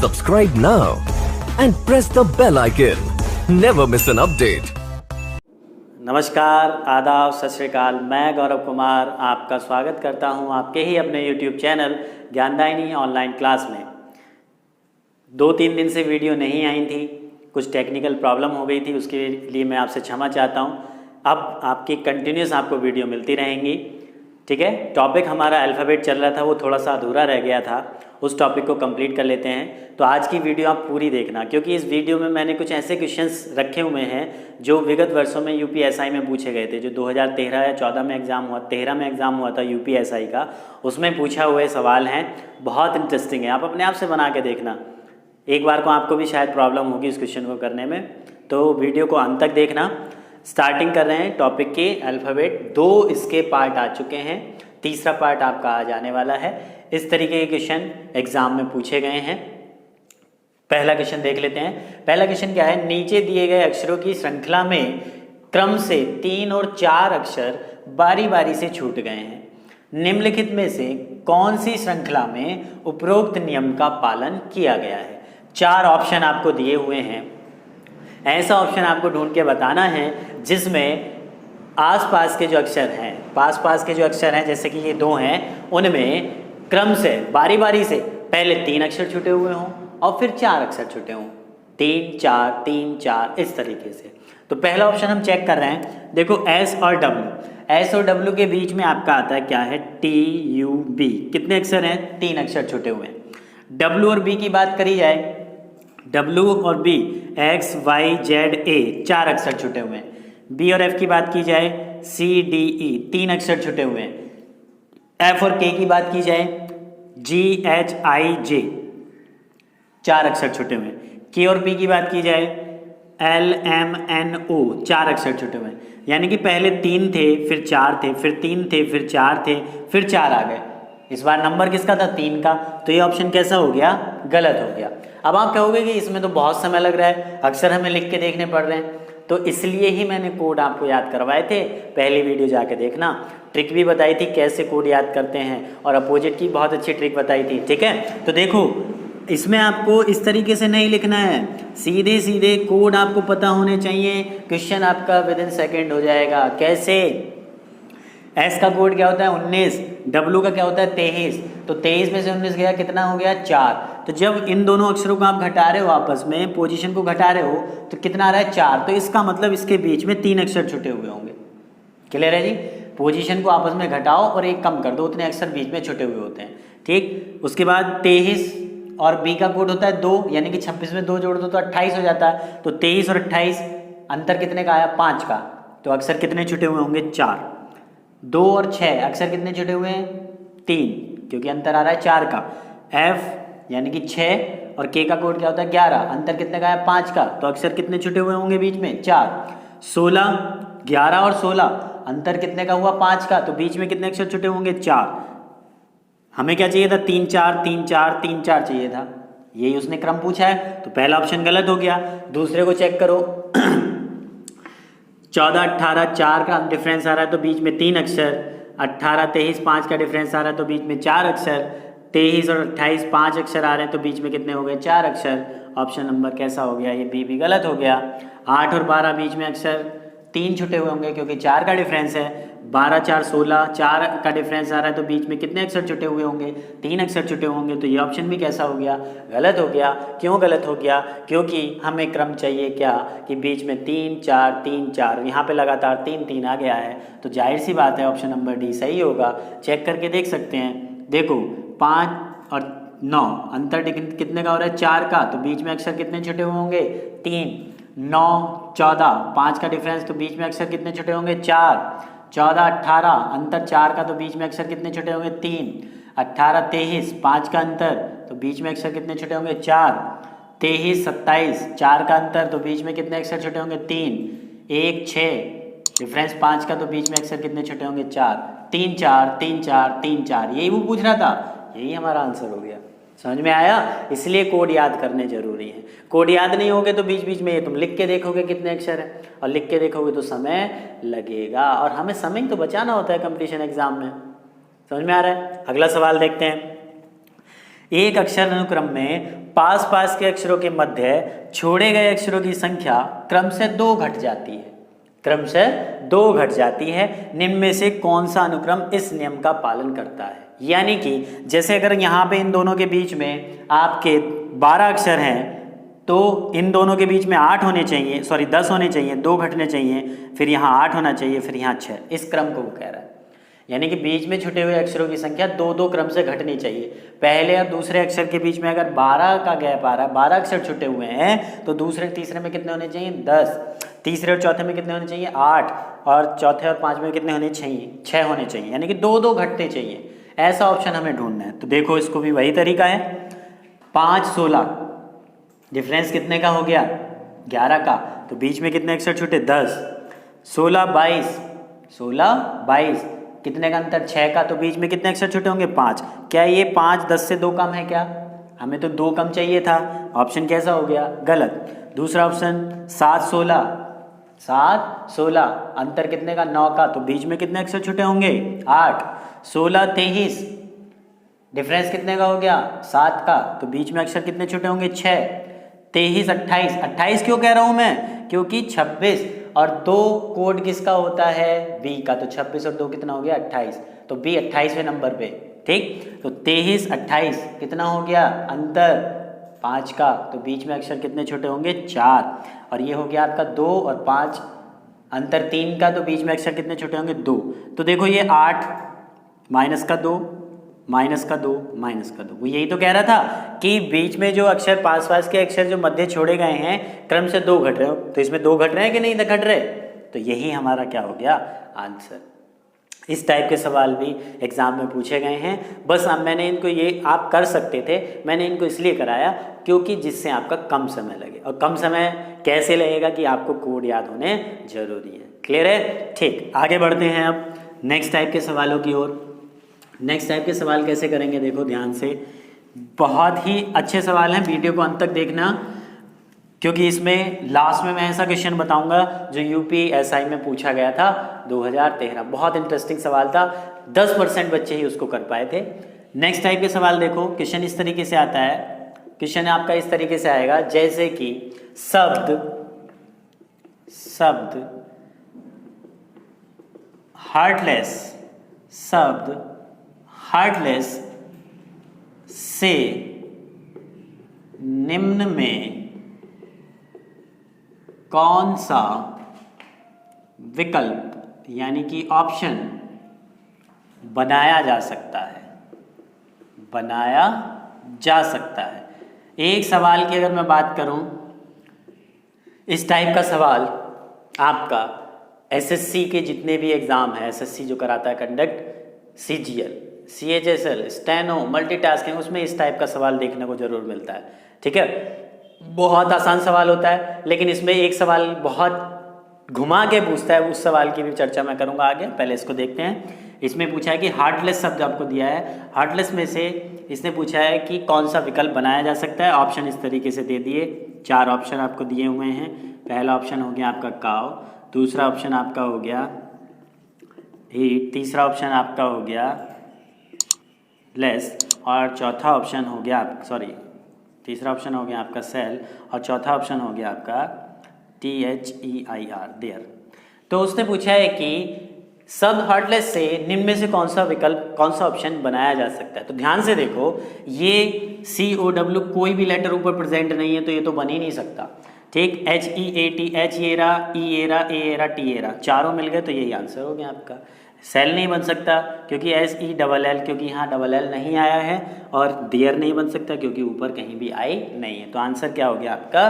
Subscribe now and press the bell icon. Never miss an update. नमस्कार, आदाब, सत श्री अकाल। मैं गौरव कुमार आपका स्वागत करता हूं आपके ही अपने YouTube चैनल ज्ञानदायिनी ऑनलाइन क्लास में। 2-3 दिन से वीडियो नहीं आई थी, कुछ टेक्निकल प्रॉब्लम हो गई थी, उसके लिए मैं आपसे क्षमा चाहता हूं। अब आपकी कंटिन्यूस आपको वीडियो मिलती रहेंगी, ठीक है। टॉपिक हमारा अल्फ़ाबेट चल रहा था, वो थोड़ा सा अधूरा रह गया था, उस टॉपिक को कंप्लीट कर लेते हैं। तो आज की वीडियो आप पूरी देखना, क्योंकि इस वीडियो में मैंने कुछ ऐसे क्वेश्चंस रखे हुए हैं जो विगत वर्षों में यूपीएसआई में पूछे गए थे। जो 2013 या 14 में एग्ज़ाम हुआ, 13 में एग्ज़ाम हुआ था यूपीएसआई का, उसमें पूछा हुए सवाल हैं। बहुत इंटरेस्टिंग है, आप अपने आप से बना के देखना। एक बार को आपको भी शायद प्रॉब्लम होगी इस क्वेश्चन को करने में, तो वीडियो को अंत तक देखना। स्टार्टिंग कर रहे हैं टॉपिक के अल्फ़ाबेट। 2 इसके पार्ट आ चुके हैं, तीसरा पार्ट आपका आ जाने वाला है। इस तरीके के क्वेश्चन एग्जाम में पूछे गए हैं। पहला क्वेश्चन देख लेते हैं। पहला क्वेश्चन क्या है, नीचे दिए गए अक्षरों की श्रृंखला में क्रम से 3 और 4 अक्षर बारी बारी से छूट गए हैं। निम्नलिखित में से कौन सी श्रृंखला में उपरोक्त नियम का पालन किया गया है। 4 ऑप्शन आपको दिए हुए हैं। ऐसा ऑप्शन आपको ढूंढ के बताना है जिसमें आसपास के जो अक्षर हैं, पास के जो अक्षर हैं, जैसे कि ये 2 हैं, उनमें क्रम से बारी बारी से पहले 3 अक्षर छुटे हुए हों और फिर 4 अक्षर छुटे हों। 3 4 3 4 इस तरीके से। तो पहला ऑप्शन हम चेक कर रहे हैं। देखो एस और डब्ल्यू के बीच में आपका आता है क्या है, TUB। कितने अक्षर हैं, 3 अक्षर छुटे हुए हैं। डब्ल्यू और बी की बात करी जाए, W और B XYZA 4 अक्षर छुटे हुए हैं। B और F की बात की जाए, CDE 3 अक्षर छुटे हुए हैं। F और K की बात की जाए, GHIJ 4 अक्षर छुटे हुए हैं। K और P की बात की जाए, LMNO 4 अक्षर छुटे हुए हैं। यानी कि पहले 3 थे, फिर 4 थे, फिर 3 थे, फिर 4 थे, फिर 4 आ गए। इस बार नंबर किसका था, 3 का। तो ये ऑप्शन कैसा हो गया, गलत हो गया। अब आप कहोगे कि इसमें तो बहुत समय लग रहा है, अक्षर हमें लिख के देखने पड़ रहे हैं। तो इसलिए ही मैंने कोड आपको याद करवाए थे, पहली वीडियो जाके देखना। ट्रिक भी बताई थी कैसे कोड याद करते हैं, और अपोजिट की बहुत अच्छी ट्रिक बताई थी, ठीक है। तो देखो, इसमें आपको इस तरीके से नहीं लिखना है, सीधे सीधे कोड आपको पता होने चाहिए। क्वेश्चन आपका विदिन सेकेंड हो जाएगा। कैसे, एस का कोड क्या होता है, 19। डब्ल्यू का क्या होता है, 23। तो 23 में से 19 गया, कितना हो गया, 4। तो जब इन दोनों अक्षरों को आप घटा रहे हो, आपस में पोजीशन को घटा रहे हो, तो कितना आ रहा है, 4। तो इसका मतलब इसके बीच में 3 अक्षर छुटे हुए होंगे। क्लियर है जी। पोजीशन को आपस में घटाओ और एक कम कर दो, उतने अक्षर बीच में छुटे हुए होते हैं, ठीक। उसके बाद 23 और बी का कोड होता है 2, यानी कि 26 में 2 जोड़ दो तो 28 हो जाता है। तो 23 और 28 अंतर कितने का आया, 5 का। तो अक्षर कितने छुटे हुए होंगे, 4। 2 और 6 अक्षर कितने छुटे हुए हैं, 3, क्योंकि अंतर आ रहा है 4 का। F यानी कि 6 और K का कोड क्या होता है, 11। अंतर कितने का है, 5 का। तो अक्षर कितने छुटे हुए होंगे बीच में, 4। 16, 11 और 16 अंतर कितने का हुआ, 5 का। तो बीच में कितने अक्षर छुटे होंगे, 4। हमें क्या चाहिए था, 3 4 3 4 3 4 चाहिए था। यही उसने क्रम पूछा है, तो पहला ऑप्शन गलत हो गया। दूसरे को चेक करो। 14 18 4 का डिफरेंस आ रहा है, तो बीच में 3 अक्षर। 18 23 5 का डिफरेंस आ रहा है, तो बीच में 4 अक्षर। 23 और 28 5 अक्षर आ रहे हैं, तो बीच में कितने हो गए, 4 अक्षर। ऑप्शन नंबर कैसा हो गया, ये बी भी गलत हो गया। 8 और 12 बीच में अक्षर 3 छुटे हुए होंगे, क्योंकि 4 का डिफरेंस है। 12 4 16 4 का डिफरेंस आ रहा है, तो बीच में कितने अक्षर छुटे हुए होंगे, 3 अक्षर छुटे होंगे। तो ये ऑप्शन भी कैसा हो गया, गलत हो गया। क्यों गलत हो गया, क्योंकि हमें क्रम चाहिए क्या, कि बीच में 3 4 3 4, यहाँ पे लगातार 3 3 आ गया है। तो जाहिर सी बात है ऑप्शन नंबर डी सही होगा। चेक करके देख सकते हैं। देखो 5 और 9 अंतर कितने का हो रहा है, 4 का। तो बीच में अक्षर कितने छुटे हुए होंगे, 3। 9 14 5 का डिफरेंस, तो बीच में अक्षर कितने छुटे होंगे, 4। 14 18 अंतर 4 का, तो बीच में अक्षर कितने छुटे होंगे, 3। 18 23 5 का अंतर, तो बीच में अक्षर कितने छुटे होंगे, 4। 23 27 4 का अंतर, तो बीच में कितने अक्षर छुटे होंगे, 3। 1 6 डिफरेंस 5 का, तो बीच में अक्षर कितने छुटे होंगे, 4। 3 4 3 4 3 4, यही वो पूछ रहा था, यही हमारा आंसर हो गया। समझ में आया। इसलिए कोड याद करने जरूरी है। कोड याद नहीं होगे तो बीच बीच में ये तुम लिख के देखोगे कितने अक्षर है, और लिख के देखोगे तो समय लगेगा, और हमें समय तो बचाना होता है कंपटीशन एग्जाम में। समझ में आ रहा है। अगला सवाल देखते हैं। एक अक्षर अनुक्रम में पास पास के अक्षरों के मध्य छोड़े गए अक्षरों की संख्या क्रम से 2 घट जाती है। क्रम से 2 घट जाती है। निम्न में से कौन सा अनुक्रम इस नियम का पालन करता है? यानी कि जैसे अगर यहाँ पे इन दोनों के बीच में आपके 12 अक्षर हैं तो इन दोनों के बीच में 8 होने चाहिए, 10 होने चाहिए, 2 घटने चाहिए, फिर यहाँ 8 होना चाहिए, फिर यहाँ 6। इस क्रम को वो कह रहा है। यानी कि बीच में छुटे हुए अक्षरों की संख्या 2-2 क्रम से घटनी चाहिए। पहले और दूसरे अक्षर के बीच में अगर 12 का गैप आ रहा है, 12 अक्षर छुटे हुए हैं, तो दूसरे तीसरे में कितने होने चाहिए? 10। तीसरे और चौथे में कितने होने चाहिए? 8। और चौथे और पाँचवें में कितने होने चाहिए? 6 होने चाहिए। यानी कि 2-2 घटने चाहिए। ऐसा ऑप्शन हमें ढूंढना है। तो देखो इसको भी वही तरीका है। 5, 16 डिफरेंस कितने का हो गया? 11 का। तो बीच में कितने अक्षर छूटे? 10। 16, 22 कितने का अंतर? 6 का। तो बीच में कितने अक्षर छूटे होंगे? 5। क्या ये 5 10 से 2 कम है क्या? हमें तो 2 कम चाहिए था। ऑप्शन कैसा हो गया? गलत। दूसरा ऑप्शन 7, 16 अंतर कितने का? 9 का। तो बीच में कितने अक्षर छूटे होंगे? 8। 16, 23 डिफरेंस कितने का हो गया? 7 का। तो बीच में अक्षर कितने छूटे होंगे? 6। 23, 28 क्यों कह रहा हूं मैं? क्योंकि 26 और 2 कोड किसका होता है? बी का। तो 26 और 2 कितना हो गया? 28। तो बी 28वें नंबर पे। ठीक। तो 23, 28 कितना हो गया? अंतर 5 का। तो बीच में अक्षर कितने छोटे होंगे? 4। और ये हो गया आपका 2 और 5 अंतर 3 का। तो बीच में अक्षर कितने छोटे होंगे? 2। तो देखो ये 8 माइनस का 2 माइनस का 2 माइनस का 2। वो यही तो कह रहा था कि बीच में जो अक्षर पास पास के अक्षर जो मध्य छोड़े गए हैं क्रम से 2 घट रहे हो। तो इसमें 2 घट रहे हैं कि नहीं घट रहे? तो यही हमारा क्या हो गया? आंसर। इस टाइप के सवाल भी एग्जाम में पूछे गए हैं। बस अब मैंने इनको, ये आप कर सकते थे, मैंने इनको इसलिए कराया क्योंकि जिससे आपका कम समय लगे। और कम समय कैसे लगेगा कि आपको कोड याद होने जरूरी है। क्लियर है? ठीक, आगे बढ़ते हैं अब नेक्स्ट टाइप के सवालों की ओर। नेक्स्ट टाइप के सवाल कैसे करेंगे? देखो ध्यान से, बहुत ही अच्छे सवाल हैं। वीडियो को अंत तक देखना क्योंकि इसमें लास्ट में मैं ऐसा क्वेश्चन बताऊंगा जो यूपीएसआई में पूछा गया था 2013। बहुत इंटरेस्टिंग सवाल था। 10% बच्चे ही उसको कर पाए थे। नेक्स्ट टाइप के सवाल देखो, क्वेश्चन इस तरीके से आता है। क्वेश्चन आपका इस तरीके से आएगा जैसे कि शब्द हार्टलेस से निम्न में कौन सा विकल्प यानी कि ऑप्शन बनाया जा सकता है? बनाया जा सकता है। एक सवाल की अगर मैं बात करूं, इस टाइप का सवाल आपका एसएससी के जितने भी एग्जाम है, एसएससी जो कराता है conduct, CGL, CHSL, steno, multitasking, उसमें इस टाइप का सवाल देखने को जरूर मिलता है। ठीक है, बहुत आसान सवाल होता है, लेकिन इसमें एक सवाल बहुत घुमा के पूछता है। उस सवाल की भी चर्चा मैं करूंगा आगे। पहले इसको देखते हैं। इसमें पूछा है कि हार्टलेस शब्द आपको दिया है। हार्टलेस में से इसने पूछा है कि कौन सा विकल्प बनाया जा सकता है। ऑप्शन इस तरीके से दे दिए, 4 ऑप्शन आपको दिए हुए हैं। पहला ऑप्शन हो गया आपका काव, दूसरा ऑप्शन आपका हो गया हीट, तीसरा ऑप्शन आपका हो गया लेस, और चौथा ऑप्शन हो गया तीसरा ऑप्शन हो गया आपका सेल, और चौथा ऑप्शन हो गया आपका THEIR, देयर। तो उसने पूछा है कि शब्द हार्टलेस से निम्न में से कौन सा विकल्प, कौन सा ऑप्शन बनाया जा सकता है। तो ध्यान से देखो, ये COW कोई भी लेटर ऊपर प्रेजेंट नहीं है तो ये तो बन ही नहीं सकता। ठीक, HEAT, H era, E era, A era, T era, चारों मिल गए तो यही आंसर हो गया आपका। सेल नहीं बन सकता क्योंकि SELL, क्योंकि यहाँ LL नहीं आया है, और देयर नहीं बन सकता क्योंकि ऊपर कहीं भी आई नहीं है। तो आंसर क्या हो गया आपका?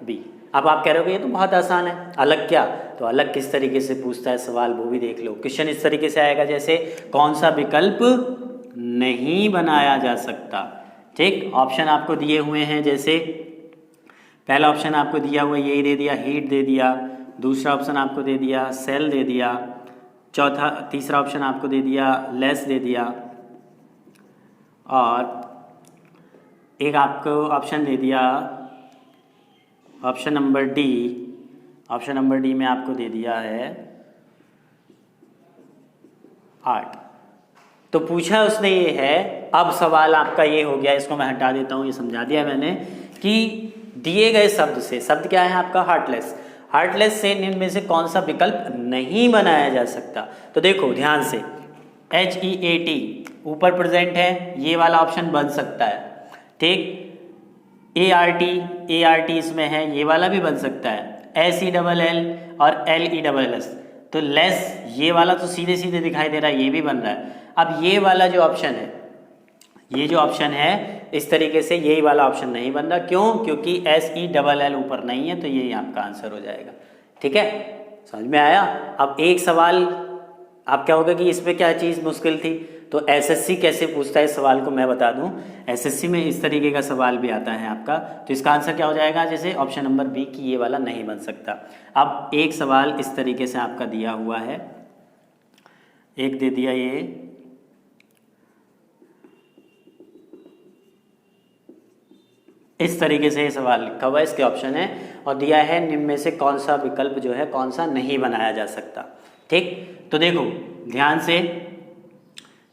बी। अब आप कह रहे हो ये तो बहुत आसान है, अलग क्या? तो अलग किस तरीके से पूछता है सवाल वो भी देख लो। क्वेश्चन इस तरीके से आएगा जैसे कौन सा विकल्प नहीं बनाया जा सकता। ठीक, ऑप्शन आपको दिए हुए हैं, जैसे पहला ऑप्शन आपको दिया हुआ यही दे दिया, हीट दे दिया, दूसरा ऑप्शन आपको दे दिया सेल दे दिया, तीसरा ऑप्शन आपको दे दिया लेस दे दिया, और एक आपको ऑप्शन दे दिया option number D. Option number D में आपको दे दिया है 8। तो पूछा उसने ये है अब सवाल आपका ये हो गया, इसको मैं हटा देता हूँ, ये समझा दिया मैंने कि दिए गए शब्द से, शब्द क्या है आपका हार्टलेस, हार्टलेस से निम्न में से कौन सा विकल्प नहीं बनाया जा सकता। तो देखो ध्यान से, HEAT ऊपर प्रेजेंट है, ये वाला ऑप्शन बन सकता है, ठीक। ART इसमें है, ये वाला भी बन सकता है। SELL और LESS, तो लेस ये वाला तो सीधे सीधे दिखाई दे रहा है, ये भी बन रहा है। अब ये वाला जो ऑप्शन है, ये जो ऑप्शन है इस तरीके से, यही वाला ऑप्शन नहीं बन रहा, क्यों? क्योंकि SELL ऊपर नहीं है, तो यही आपका आंसर हो जाएगा। ठीक है, समझ में आया। अब एक सवाल आप क्या होगा कि इसमें क्या चीज़ मुश्किल थी, तो SSC कैसे पूछता है इस सवाल को मैं बता दूं। SSC में इस तरीके का सवाल भी आता है आपका, तो इसका आंसर क्या हो जाएगा, जैसे ऑप्शन नंबर बी कि ये वाला नहीं बन सकता। अब एक सवाल इस तरीके से आपका दिया हुआ है, एक दे दिया ये, इस तरीके से ये सवाल लिखा हुआ है, इसके ऑप्शन है और दिया है निम्न में से कौन सा विकल्प जो है कौन सा नहीं बनाया जा सकता। ठीक, तो देखो ध्यान से,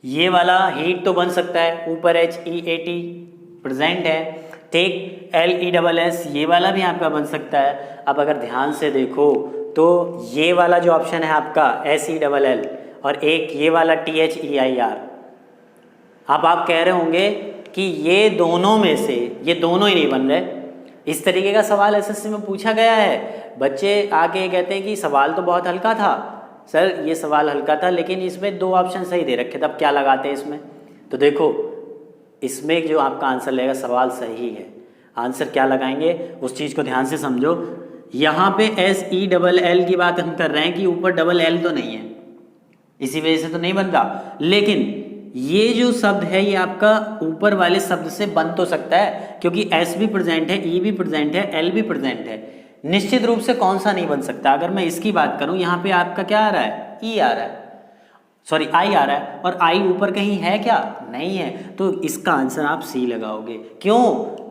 ये वाला हीट तो बन सकता है, ऊपर HEAT प्रेजेंट है, ठीक। LESS ये वाला भी आपका बन सकता है। अब अगर ध्यान से देखो तो ये वाला जो ऑप्शन है आपका SELL और एक ये वाला THEIR, अब आप कह रहे होंगे कि ये दोनों में से ये दोनों ही नहीं बन रहे। इस तरीके का सवाल SSC में पूछा गया है, बच्चे आके कहते हैं कि सवाल तो बहुत हल्का था सर, ये सवाल हल्का था लेकिन इसमें दो ऑप्शन सही दे रखे थे, अब क्या लगाते हैं इसमें। तो देखो इसमें जो आपका आंसर लगेगा सवाल सही है, आंसर क्या लगाएंगे उस चीज़ को ध्यान से समझो। यहाँ पे SELL की बात हम कर रहे हैं कि ऊपर डबल L तो नहीं है, इसी वजह से तो नहीं बन रहा, लेकिन ये जो शब्द है ये आपका ऊपर वाले शब्द से बन तो सकता है, क्योंकि S भी प्रेजेंट है, E भी प्रेजेंट है, L भी प्रेजेंट है। निश्चित रूप से कौन सा नहीं बन सकता। अगर मैं इसकी बात करूं, यहाँ पे आपका क्या आ रहा है, E आ रहा है, सॉरी I आ रहा है, और I ऊपर कहीं है क्या, नहीं है, तो इसका आंसर आप C लगाओगे। क्यों?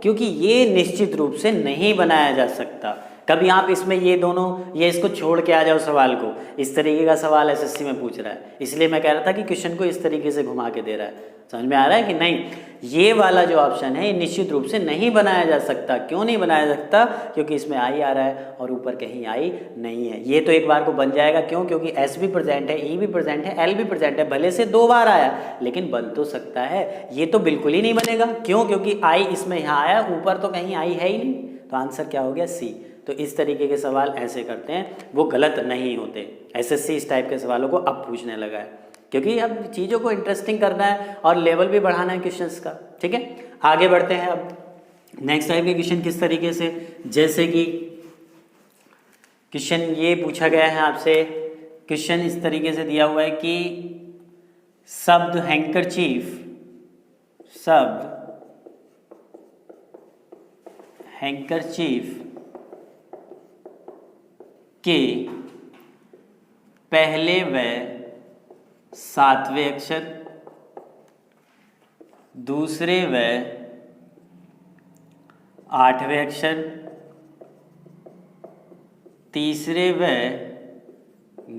क्योंकि ये निश्चित रूप से नहीं बनाया जा सकता। कभी आप इसमें ये दोनों, ये इसको छोड़ के आ जाओ सवाल को, इस तरीके का सवाल SSC में पूछ रहा है, इसलिए मैं कह रहा था कि क्वेश्चन को इस तरीके से घुमा के दे रहा है। समझ में आ रहा है कि नहीं? ये वाला जो ऑप्शन है ये निश्चित रूप से नहीं बनाया जा सकता। क्यों नहीं बनाया जा सकता? क्योंकि इसमें I आ रहा है और ऊपर कहीं I नहीं है। ये तो एक बार को बन जाएगा, क्यों? क्योंकि S भी प्रेजेंट है, E भी प्रेजेंट है, L भी प्रेजेंट है, भले से 2 बार आया लेकिन बन तो सकता है। ये तो बिल्कुल ही नहीं बनेगा, क्यों? क्योंकि I इसमें यहाँ आया, ऊपर तो कहीं I है ही नहीं, तो आंसर क्या हो गया, C। तो इस तरीके के सवाल ऐसे करते हैं, वो गलत नहीं होते। SSC इस टाइप के सवालों को अब पूछने लगा है, क्योंकि अब चीज़ों को इंटरेस्टिंग करना है और लेवल भी बढ़ाना है क्वेश्चंस का। ठीक है, आगे बढ़ते हैं। अब नेक्स्ट टाइप के क्वेश्चन किस तरीके से, जैसे कि क्वेश्चन ये पूछा गया है आपसे, क्वेश्चन इस तरीके से दिया हुआ है कि शब्द हैंकरचीफ, शब्द हैंकरचीफ के पहले व 7वें अक्षर, दूसरे व 8वें अक्षर, तीसरे व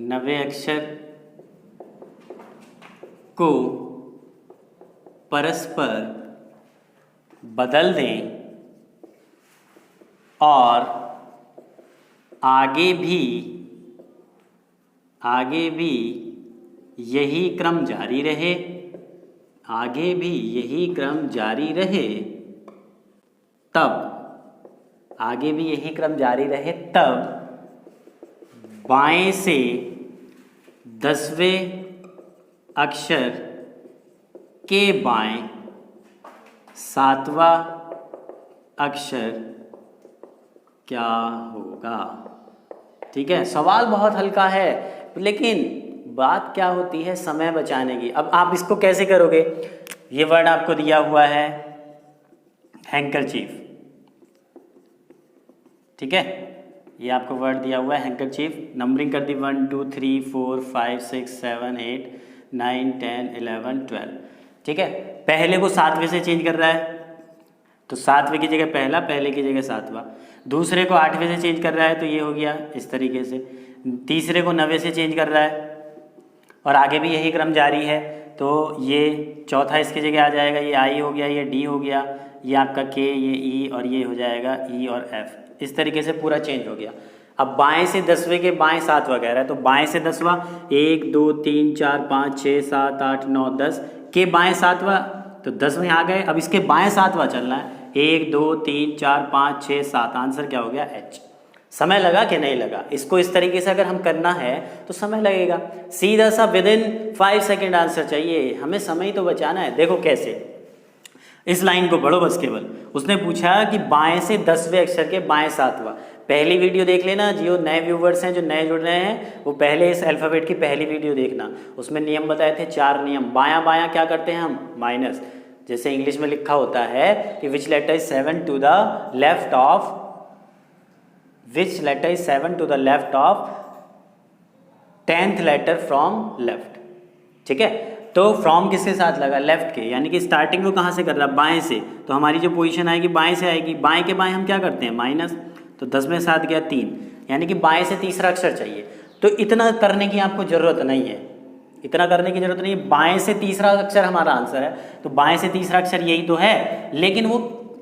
9वें अक्षर को परस्पर बदल दें और आगे भी यही क्रम जारी रहे, आगे भी यही क्रम जारी रहे, तब आगे भी यही क्रम जारी रहे तब बाएं से 10वें अक्षर के बाएं 7वां अक्षर क्या होगा। ठीक है, सवाल बहुत हल्का है, लेकिन बात क्या होती है समय बचाने की। अब आप इसको कैसे करोगे, ये वर्ड आपको दिया हुआ है हैंकरचीफ, ठीक है, ये आपको वर्ड दिया हुआ है हैंकरचीफ, नंबरिंग कर दी 1 2 3 4 5 6 7 8 9 10 11 12। ठीक है, पहले को 7वें से चेंज कर रहा है, तो 7वें की जगह पहला, पहले की जगह 7वां। दूसरे को 8वें से चेंज कर रहा है, तो ये हो गया इस तरीके से। तीसरे को 9वें से चेंज कर रहा है और आगे भी यही क्रम जारी है, तो ये चौथा इसकी जगह आ जाएगा, ये आई हो गया, ये डी हो गया, ये आपका के, ये ई और ये हो जाएगा ई और एफ। इस तरीके से पूरा चेंज हो गया। अब बाएं से 10वें के बाएं 7वां कह रहा है, तो बाएं से 10वां 1 2 3 4 5 6 7 8 9 10 के बाएं 7वां, तो 10 में आ गए। अब इसके बाएं 7वां चलना है, 1 2 3 4 5 6 7, आंसर क्या हो गया एच। समय लगा कि नहीं लगा? इसको इस तरीके से अगर हम करना है तो समय लगेगा, सीधा सा विदिन 5 सेकेंड आंसर चाहिए, हमें समय ही तो बचाना है। देखो कैसे, इस लाइन को पढ़ो बस केवल। उसने पूछा कि बाएं से 10वें अक्षर के बाएं 7वां। पहली वीडियो देख लेना, जो नए व्यूवर्स हैं, जो नए जुड़ रहे हैं, वो पहले इस अल्फ़ाबेट की पहली वीडियो देखना। उसमें नियम बताए थे, 4 नियम। बायां बायां क्या करते हैं हम? माइनस। जैसे इंग्लिश में लिखा होता है कि which letter is 7 to the left of, which letter is 7 to the left of 10th letter from left. ठीक है, तो फ्रॉम किसके साथ लगा? लेफ्ट के, यानी कि स्टार्टिंग को कहाँ से कर रहा है? बाएं से। तो हमारी जो पोजीशन आएगी बाएं से आएगी। बाएं के बाएं हम क्या करते हैं? माइनस। तो 10 में 7 गया 3, यानी कि बाएं से तीसरा अक्षर चाहिए। तो इतना करने की आपको ज़रूरत नहीं है, इतना करने की ज़रूरत नहीं है। बाएं से तीसरा अक्षर हमारा आंसर है, तो बाएं से तीसरा अक्षर यही तो है। लेकिन वो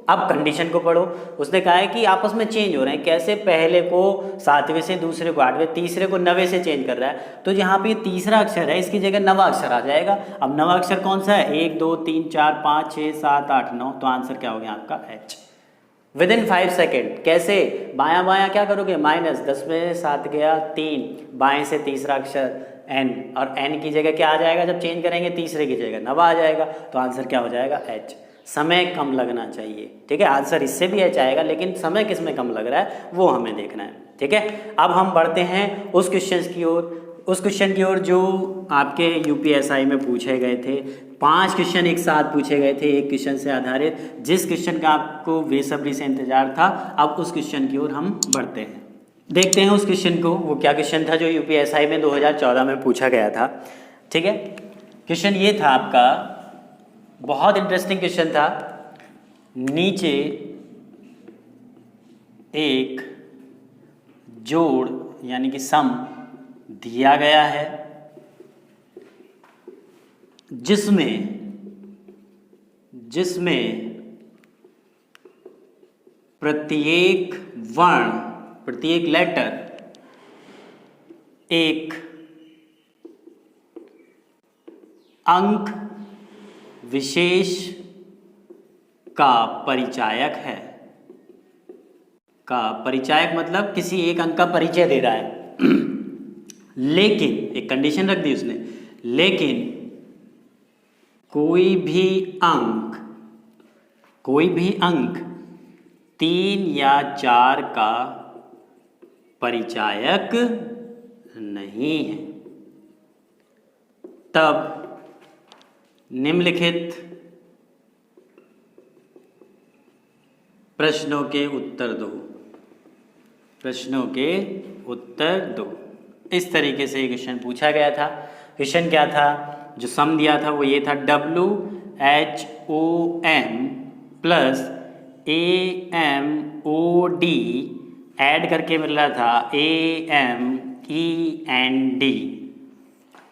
अब कंडीशन को पढ़ो। उसने कहा है कि आपस में चेंज हो रहे हैं। कैसे? पहले को 7वें से, दूसरे को 8वें, तीसरे को 9वें से चेंज कर रहा है। तो यहाँ पे तीसरा अक्षर है, इसकी जगह 9वां अक्षर आ जाएगा। अब 9वां अक्षर कौन सा है? 1 2 3 4 5 6 7 8 9, तो आंसर क्या हो गया आपका एच। Within 5 second. कैसे? बायां बायां क्या करोगे? माइनस। 10 में 7 गया 3, बाएं से तीसरा अक्षर एन, और एन की जगह क्या आ जाएगा? जब चेंज करेंगे तीसरे की जगह 9 आ जाएगा, तो आंसर क्या हो जाएगा एच। समय कम लगना चाहिए। ठीक है, आंसर इससे भी एच आएगा, लेकिन समय किस में कम लग रहा है वो हमें देखना है। ठीक है, अब हम बढ़ते हैं उस क्वेश्चन की ओर, जो आपके यूपीएसआई में पूछे गए थे। 5 क्वेश्चन एक साथ पूछे गए थे, एक क्वेश्चन से आधारित। जिस क्वेश्चन का आपको बेसब्री से इंतजार था, अब उस क्वेश्चन की ओर हम बढ़ते हैं। देखते हैं उस क्वेश्चन को, वो क्या क्वेश्चन था जो यूपीएसआई में 2014 में पूछा गया था। ठीक है, क्वेश्चन ये था आपका, बहुत इंटरेस्टिंग क्वेश्चन था। नीचे एक जोड़ यानी कि सम दिया गया है, जिसमें प्रत्येक वर्ण, प्रत्येक लेटर एक अंक विशेष का परिचायक है। का परिचायक मतलब किसी एक अंक का परिचय दे रहा है। लेकिन एक कंडीशन रख दी उसने, लेकिन कोई भी अंक 3 या 4 का परिचायक नहीं है। तब निम्नलिखित प्रश्नों के उत्तर दो। इस तरीके से ये क्वेश्चन पूछा गया था। क्वेश्चन क्या था? जो सम दिया था वो ये था, WHOM प्लस AMOD ऐड करके मिल रहा था AMEND।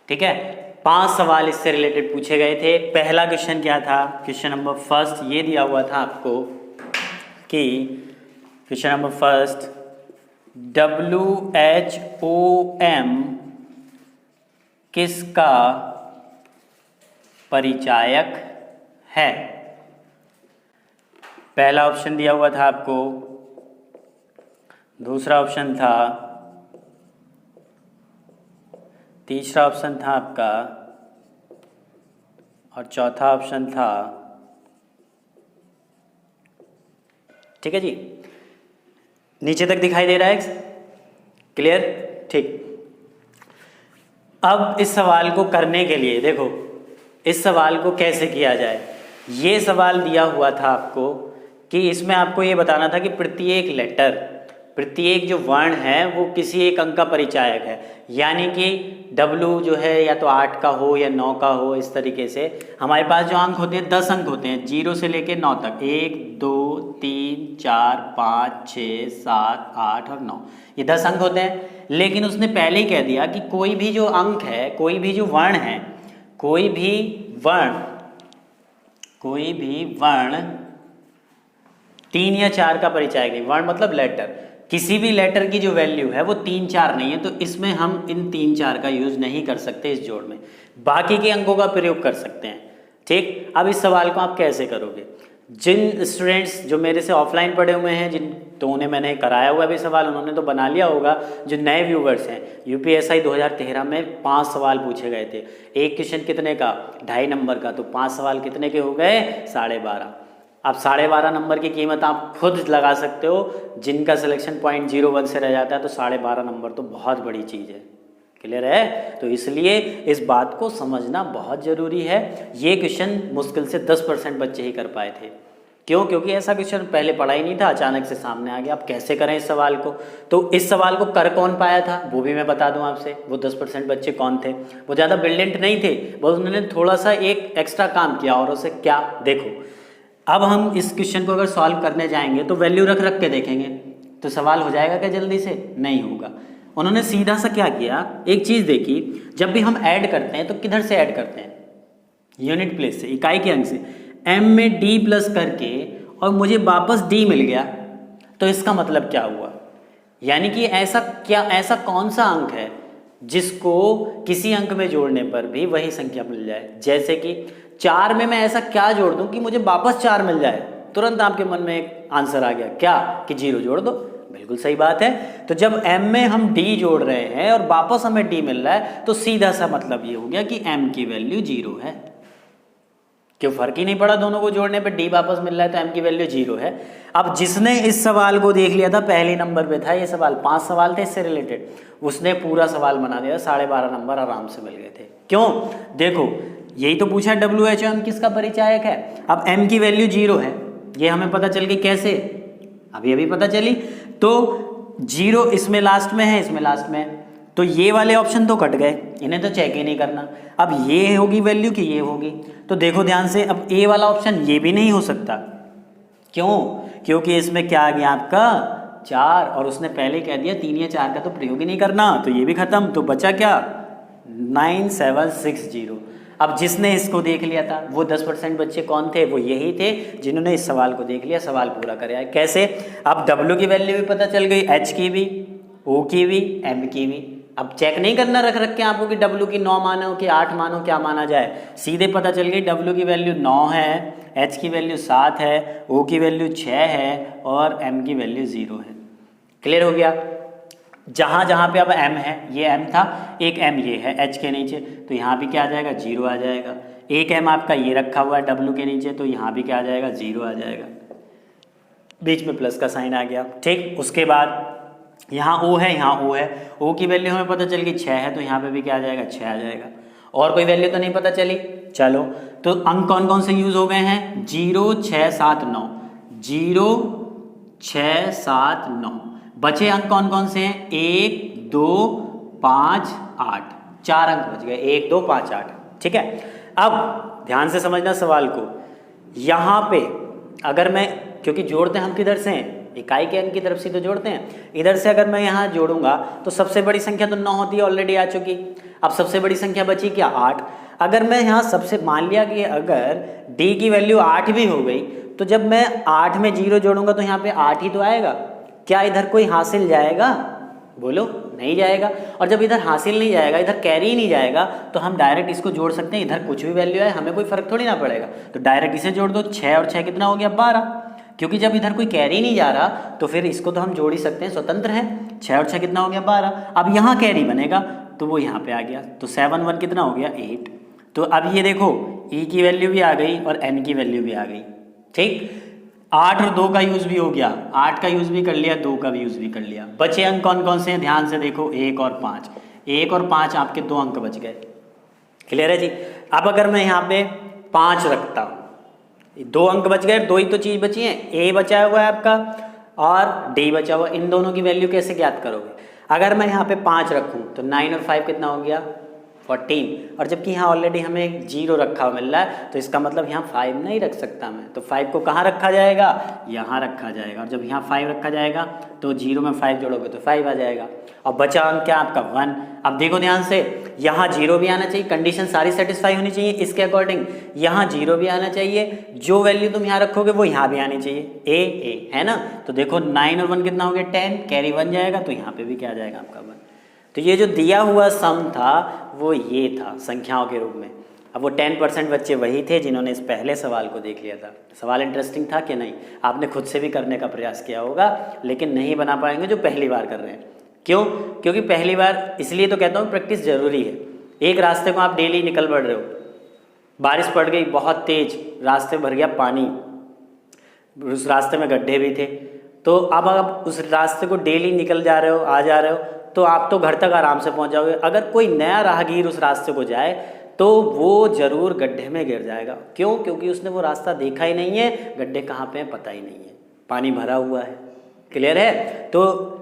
ठीक है, 5 सवाल इससे रिलेटेड पूछे गए थे। पहला क्वेश्चन क्या था? क्वेश्चन नंबर फर्स्ट ये दिया हुआ था आपको कि क्वेश्चन नंबर फर्स्ट, WHOM किसका परिचायक है? पहला ऑप्शन दिया हुआ था आपको, दूसरा ऑप्शन था, तीसरा ऑप्शन था आपका, और चौथा ऑप्शन था। ठीक है जी, नीचे तक दिखाई दे रहा है? क्लियर? ठीक। अब इस सवाल को करने के लिए देखो, इस सवाल को कैसे किया जाए। ये सवाल दिया हुआ था आपको कि इसमें आपको ये बताना था कि प्रत्येक लेटर, प्रत्येक जो वर्ण है वो किसी एक अंक का परिचायक है। यानी कि W जो है या तो 8 का हो या 9 का हो। इस तरीके से हमारे पास जो अंक होते हैं 10 अंक होते हैं, 0 से लेके 9 तक, 1 2 3 4 5 6 7 8 और 9, ये 10 अंक होते हैं। लेकिन उसने पहले ही कह दिया कि कोई भी जो अंक है, कोई भी जो वर्ण है कोई भी वर्ण 3 या 4 का परिचायक नहीं, वर्ण मतलब लेटर, किसी भी लेटर की जो वैल्यू है वो 3 4 नहीं है, तो इसमें हम इन 3 4 का यूज नहीं कर सकते इस जोड़ में, बाकी के अंकों का प्रयोग कर सकते हैं। ठीक, अब इस सवाल को आप कैसे करोगे? जिन स्टूडेंट्स जो मेरे से ऑफलाइन पढ़े हुए हैं, जिन तो उन्हें मैंने कराया हुआ भी सवाल, उन्होंने तो बना लिया होगा। जो नए व्यूवर्स हैं, यूपीएसआई 2013 में 5 सवाल पूछे गए थे, एक क्वेश्चन कितने का, 2.5 नंबर का, तो 5 सवाल कितने के हो गए, 12.5। अब 12.5 नंबर की कीमत आप खुद लगा सकते हो, जिनका सिलेक्शन पॉइंट 0.1 से रह जाता है तो 12.5 नंबर तो बहुत बड़ी चीज़ है। क्लियर है? तो इसलिए इस बात को समझना बहुत ज़रूरी है। ये क्वेश्चन मुश्किल से 10% बच्चे ही कर पाए थे। क्यों? क्योंकि ऐसा क्वेश्चन पहले पढ़ा ही नहीं था, अचानक से सामने आ गया। अब कैसे करें इस सवाल को? तो इस सवाल को कर कौन पाया था वो भी मैं बता दूं आपसे। वो 10% बच्चे कौन थे? वो ज़्यादा ब्रिलियंट नहीं थे, बस उन्होंने थोड़ा सा एक एक्स्ट्रा काम किया। और उसे क्या? देखो, अब हम इस क्वेश्चन को अगर सॉल्व करने जाएंगे तो वैल्यू रख रख के देखेंगे, तो सवाल हो जाएगा क्या जल्दी से? नहीं होगा। उन्होंने सीधा सा क्या किया, एक चीज़ देखी, जब भी हम ऐड करते हैं तो किधर से ऐड करते हैं? यूनिट प्लेस से, इकाई के अंक से। m में d प्लस करके और मुझे वापस d मिल गया, तो इसका मतलब क्या हुआ? यानी कि ऐसा कौन सा अंक है जिसको किसी अंक में जोड़ने पर भी वही संख्या मिल जाए? जैसे कि 4 में मैं ऐसा क्या जोड़ दूं कि मुझे वापस 4 मिल जाए? तुरंत आपके मन में एक आंसर आ गया, क्या? कि 0 जोड़ दो। बिल्कुल सही बात है। तो जब m में हम d जोड़ रहे हैं और वापस हमें d मिल रहा है, तो सीधा सा मतलब ये हो गया कि m की वैल्यू 0 है। क्यों? फर्क ही नहीं पड़ा, दोनों को जोड़ने पे d वापस मिल रहा है तो m की वैल्यू 0 है। अब जिसने इस सवाल को देख लिया था, पहले नंबर पे था ये सवाल, 5 सवाल थे इससे रिलेटेड, उसने पूरा सवाल बना दिया, 12.5 नंबर आराम से मिल गए थे। क्यों? देखो, यही तो पूछा है WHO किसका परिचायक है। अब m की वैल्यू 0 है, ये हमें पता चल गई। कैसे? अभी पता चली। तो 0 इसमें लास्ट में है, इसमें लास्ट में है, तो ये वाले ऑप्शन तो कट गए, इन्हें तो चेक ही नहीं करना। अब ये होगी वैल्यू कि ये होगी, तो देखो ध्यान से, अब ए वाला ऑप्शन ये भी नहीं हो सकता। क्यों? क्योंकि इसमें क्या आ गया आपका 4, और उसने पहले कह दिया 3 या 4 का तो प्रयोग ही नहीं करना, तो ये भी खत्म। तो बचा क्या? 9760। अब जिसने इसको देख लिया था वो 10% बच्चे कौन थे? वो यही थे जिन्होंने इस सवाल को देख लिया, सवाल पूरा कराया। कैसे? अब W की वैल्यू भी पता चल गई, H की भी, O की भी, M की भी। अब चेक नहीं करना रख रख के आपको कि W की 9 मानो कि 8 मानो, क्या माना जाए, सीधे पता चल गई W की वैल्यू 9 है, H की वैल्यू 7 है, O की वैल्यू 6 है और M की वैल्यू 0 है। क्लियर हो गया? जहाँ जहाँ पे अब m है, ये m था, एक m ये है h के नीचे, तो यहाँ भी क्या आ जाएगा? 0 आ जाएगा। एक m आपका ये रखा हुआ है w के नीचे, तो यहाँ भी क्या आ जाएगा? 0 आ जाएगा। बीच में प्लस का साइन आ गया। ठीक, उसके बाद यहाँ o है, यहाँ o है, o की वैल्यू हमें पता चल गई 6 है, तो यहाँ पे भी क्या आ जाएगा? 6 आ जाएगा। और कोई वैल्यू तो नहीं पता चली। चलो, तो अंक कौन कौन से यूज हो गए हैं? 0 6 7 9, 0 6 7 9। बचे अंक कौन कौन से हैं? 1 2 5 8, 4 अंक बच गए, 1 2 5 8। ठीक है, अब ध्यान से समझना सवाल को। यहाँ पे अगर मैं, क्योंकि जोड़ते हम किधर से हैं? इकाई के अंक की तरफ से तो जोड़ते हैं। इधर से अगर मैं यहाँ जोड़ूंगा तो सबसे बड़ी संख्या तो 9 होती है, ऑलरेडी आ चुकी। अब सबसे बड़ी संख्या बची क्या? 8। अगर मैं यहाँ सबसे, मान लिया कि अगर d की वैल्यू 8 भी हो गई, तो जब मैं 8 में 0 जोड़ूंगा तो यहाँ पे 8 ही तो आएगा। क्या इधर कोई हासिल जाएगा? बोलो, नहीं जाएगा। और जब इधर हासिल नहीं जाएगा, इधर कैरी ही नहीं जाएगा, तो हम डायरेक्ट इसको जोड़ सकते हैं। इधर कुछ भी वैल्यू है, हमें कोई फर्क थोड़ी ना पड़ेगा, तो डायरेक्ट इसे जोड़ दो। 6 और 6 कितना हो गया? 12। क्योंकि जब इधर कोई कैरी नहीं जा रहा तो फिर इसको तो हम जोड़ ही सकते हैं, स्वतंत्र है। 6 और 6 कितना हो गया? 12। अब यहाँ कैरी बनेगा तो वो यहाँ पे आ गया, तो 7 1 कितना हो गया? 8। तो अब ये देखो, e की वैल्यू भी आ गई और n की वैल्यू भी आ गई। ठीक, 8 और 2 का यूज भी हो गया, 8 का यूज भी कर लिया, 2 का भी यूज भी कर लिया। बचे अंक कौन कौन से हैं? ध्यान से देखो, 1 और 5। 1 और 5 आपके 2 अंक बच गए। क्लियर है जी? अब अगर मैं यहाँ पे 5 रखता हूँ, 2 अंक बच गए, 2 ही तो चीज बची है, a बचा हुआ है आपका और d बचा हुआ। इन दोनों की वैल्यू कैसे ज्ञात करोगे? अगर मैं यहाँ पे 5 रखूँ तो 9 और 5 कितना हो गया? 14, और जबकि यहाँ ऑलरेडी हमें 0 रखा हुआ मिल रहा है, तो इसका मतलब यहाँ 5 नहीं रख सकता मैं, तो 5 को कहाँ रखा जाएगा, यहाँ रखा जाएगा। और जब यहाँ 5 रखा जाएगा तो 0 में 5 जोड़ोगे तो 5 आ जाएगा। और बचा अंक क्या आपका 1। अब देखो ध्यान से, यहाँ 0 भी आना चाहिए, कंडीशन सारी सेटिस्फाई होनी चाहिए इसके अकॉर्डिंग। यहाँ 0 भी आना चाहिए, जो वैल्यू तुम यहाँ रखोगे वो यहाँ भी आनी चाहिए, ए है ना। तो देखो 9 और 1 कितना हो गया 10, कैरी 1 जाएगा, तो यहाँ पे भी क्या आ जाएगा आपका 1। तो ये जो दिया हुआ सम था वो ये था संख्याओं के रूप में। अब वो 10% बच्चे वही थे जिन्होंने इस पहले सवाल को देख लिया था। सवाल इंटरेस्टिंग था कि नहीं, आपने खुद से भी करने का प्रयास किया होगा, लेकिन नहीं बना पाएंगे जो पहली बार कर रहे हैं। क्यों? क्योंकि पहली बार, इसलिए तो कहता हूँ प्रैक्टिस जरूरी है। एक रास्ते को आप डेली निकल पड़ रहे हो, बारिश पड़ गई बहुत तेज, रास्ते भर गया पानी, उस रास्ते में गड्ढे भी थे, तो अब आप उस रास्ते को डेली निकल जा रहे हो, आ जा रहे हो, तो आप तो घर तक आराम से पहुंच जाओगे। अगर कोई नया राहगीर उस रास्ते को जाए तो वो जरूर गड्ढे में गिर जाएगा। क्यों? क्योंकि उसने वो रास्ता देखा ही नहीं है, गड्ढे कहाँ पे हैं पता ही नहीं है, पानी भरा हुआ है। क्लियर है? तो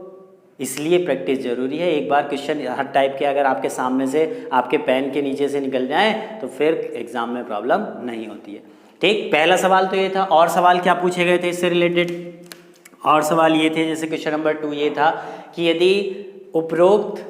इसलिए प्रैक्टिस जरूरी है। एक बार क्वेश्चन हर टाइप के अगर आपके सामने से, आपके पेन के नीचे से निकल जाए तो फिर एग्जाम में प्रॉब्लम नहीं होती है। ठीक, पहला सवाल तो ये था। और सवाल क्या पूछे गए थे इससे रिलेटेड? और सवाल ये थे, जैसे क्वेश्चन नंबर 2 ये था कि यदि उपरोक्त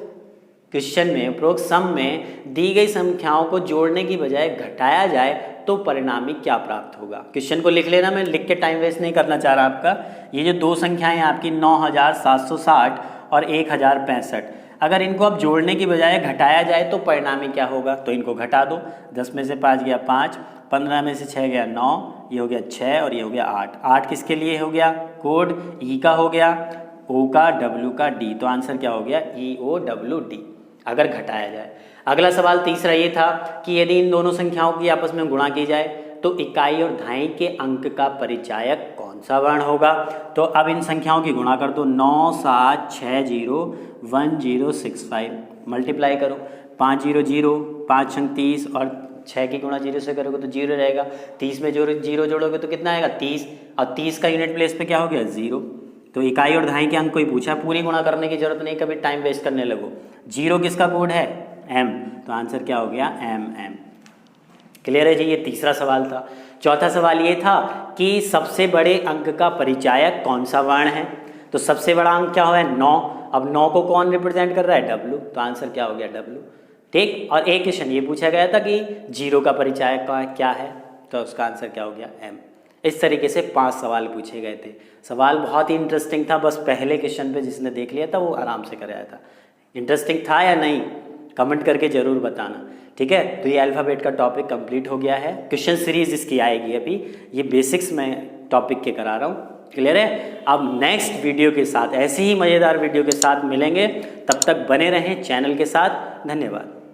क्वेश्चन में, उपरोक्त सम में दी गई संख्याओं को जोड़ने की बजाय घटाया जाए तो परिणामी क्या प्राप्त होगा। क्वेश्चन को लिख लेना, मैं लिख के टाइम वेस्ट नहीं करना चाह रहा आपका। ये जो दो संख्याएं आपकी 9760 और 1065, अगर इनको अब जोड़ने की बजाय घटाया जाए तो परिणामी क्या होगा। तो इनको घटा दो, 10 में से 5 गया 5, 15 में से 6 गया 9, ये हो गया 6 और ये हो गया 8। 8 किसके लिए हो गया? कोड ई का हो गया, ओ का, डब्ल्यू का, डी। तो आंसर क्या हो गया? EOWD, अगर घटाया जाए। अगला सवाल तीसरा ये था कि यदि इन दोनों संख्याओं की आपस में गुणा की जाए तो इकाई और दहाई के अंक का परिचायक कौन सा वर्ण होगा। तो अब इन संख्याओं की गुणा कर दो, 97601065, मल्टीप्लाई करो, 5 0 0, 5 अंक 30 और 6 की गुणा 0 से करोगे तो 0 रहेगा। 30 में जो 0 जोड़ोगे तो कितना आएगा? 30, और 30 का यूनिट प्लेस पे क्या हो गया? 0। तो इकाई और दहाई के अंक को ही पूछा, पूरी गुणा करने की जरूरत नहीं, कभी टाइम वेस्ट करने लगो। 0 किसका कोड है? M, तो आंसर क्या हो गया? MM। क्लियर है जी? ये तीसरा सवाल था। चौथा सवाल ये था कि सबसे बड़े अंक का परिचायक कौन सा वर्ण है। तो सबसे बड़ा अंक क्या है? 9। अब 9 को कौन रिप्रेजेंट कर रहा है? W, तो आंसर क्या हो गया? W। ठीक, और एक क्वेश्चन ये पूछा गया था कि 0 का परिचायक क्या है, तो उसका आंसर क्या हो गया? M। इस तरीके से 5 सवाल पूछे गए थे। सवाल बहुत ही इंटरेस्टिंग था, बस पहले क्वेश्चन पे जिसने देख लिया था वो आराम से कर आया था। इंटरेस्टिंग था या नहीं, कमेंट करके ज़रूर बताना। ठीक है, तो ये अल्फ़ाबेट का टॉपिक कंप्लीट हो गया है। क्वेश्चन सीरीज इसकी आएगी अभी, ये बेसिक्स में टॉपिक के करा रहा हूँ। क्लियर है? अब नेक्स्ट वीडियो के साथ, ऐसी ही मज़ेदार वीडियो के साथ मिलेंगे, तब तक बने रहें चैनल के साथ। धन्यवाद।